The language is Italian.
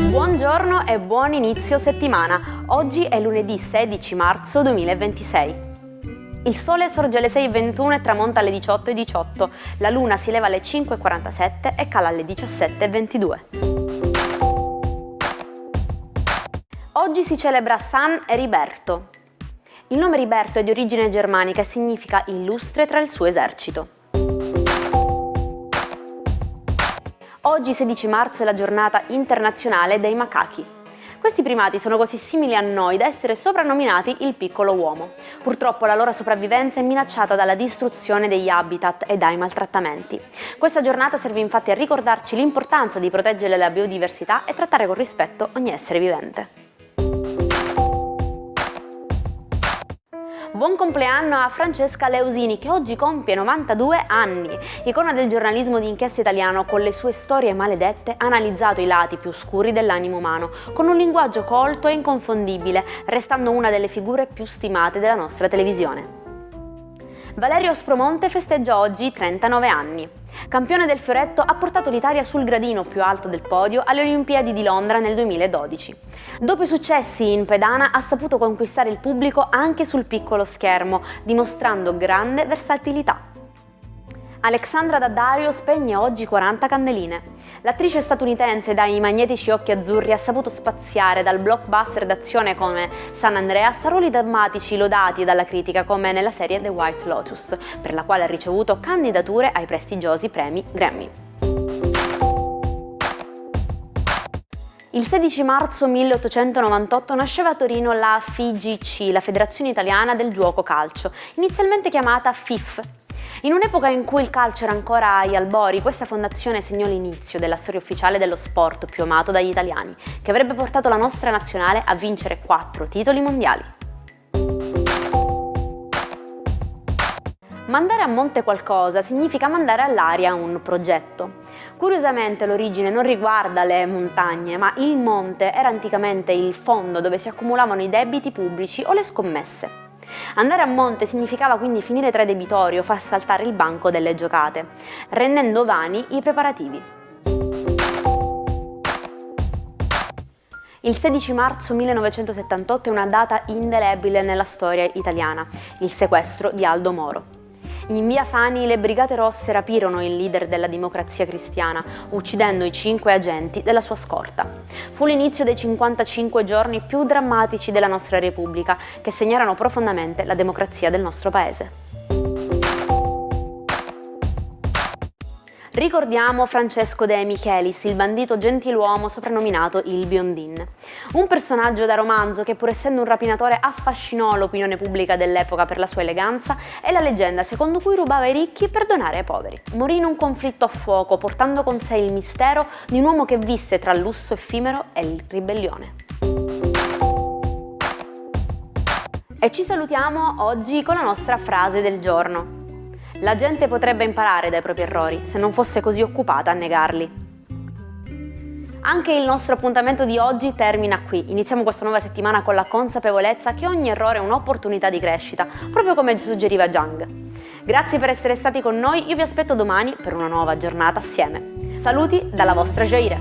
Buongiorno e buon inizio settimana. Oggi è lunedì 16 marzo 2026. Il sole sorge alle 6:21 e tramonta alle 18:18. La luna si leva alle 5:47 e cala alle 17:22. Oggi si celebra San Eriberto. Il nome Riberto è di origine germanica e significa illustre tra il suo esercito. Oggi 16 marzo è la giornata internazionale dei macachi. Questi primati sono così simili a noi da essere soprannominati il piccolo uomo. Purtroppo la loro sopravvivenza è minacciata dalla distruzione degli habitat e dai maltrattamenti. Questa giornata serve infatti a ricordarci l'importanza di proteggere la biodiversità e trattare con rispetto ogni essere vivente. Buon compleanno a Francesca Leusini, che oggi compie 92 anni. Icona del giornalismo di inchiesta italiano, con le sue storie maledette ha analizzato i lati più oscuri dell'animo umano, con un linguaggio colto e inconfondibile, restando una delle figure più stimate della nostra televisione. Valerio Aspromonte festeggia oggi 39 anni. Campione del fioretto, ha portato l'Italia sul gradino più alto del podio alle Olimpiadi di Londra nel 2012. Dopo i successi in pedana ha saputo conquistare il pubblico anche sul piccolo schermo, dimostrando grande versatilità. Alexandra Daddario spegne oggi 40 candeline. L'attrice statunitense dai magnetici occhi azzurri ha saputo spaziare dal blockbuster d'azione come San Andreas a ruoli drammatici lodati dalla critica come nella serie The White Lotus, per la quale ha ricevuto candidature ai prestigiosi premi Grammy. Il 16 marzo 1898 nasceva a Torino la FIGC, la Federazione Italiana del Giuoco Calcio, inizialmente chiamata FIF. In un'epoca in cui il calcio era ancora agli albori, questa fondazione segnò l'inizio della storia ufficiale dello sport più amato dagli italiani, che avrebbe portato la nostra nazionale a vincere 4 titoli mondiali. Mandare a monte qualcosa significa mandare all'aria un progetto. Curiosamente l'origine non riguarda le montagne, ma il monte era anticamente il fondo dove si accumulavano i debiti pubblici o le scommesse. Andare a monte significava quindi finire tra i debitori o far saltare il banco delle giocate, rendendo vani i preparativi. Il 16 marzo 1978 è una data indelebile nella storia italiana, il sequestro di Aldo Moro. In via Fani le Brigate Rosse rapirono il leader della Democrazia Cristiana, uccidendo i 5 agenti della sua scorta. Fu l'inizio dei 55 giorni più drammatici della nostra Repubblica, che segnarono profondamente la democrazia del nostro paese. Ricordiamo Francesco De Michelis, il bandito gentiluomo soprannominato il Biondin. Un personaggio da romanzo che, pur essendo un rapinatore, affascinò l'opinione pubblica dell'epoca per la sua eleganza e la leggenda secondo cui rubava ai ricchi per donare ai poveri. Morì in un conflitto a fuoco, portando con sé il mistero di un uomo che visse tra lusso effimero e ribellione. E ci salutiamo oggi con la nostra frase del giorno. La gente potrebbe imparare dai propri errori se non fosse così occupata a negarli. Anche il nostro appuntamento di oggi termina qui. Iniziamo questa nuova settimana con la consapevolezza che ogni errore è un'opportunità di crescita, proprio come suggeriva Jung. Grazie per essere stati con noi, io vi aspetto domani per una nuova giornata assieme. Saluti dalla vostra Jaire.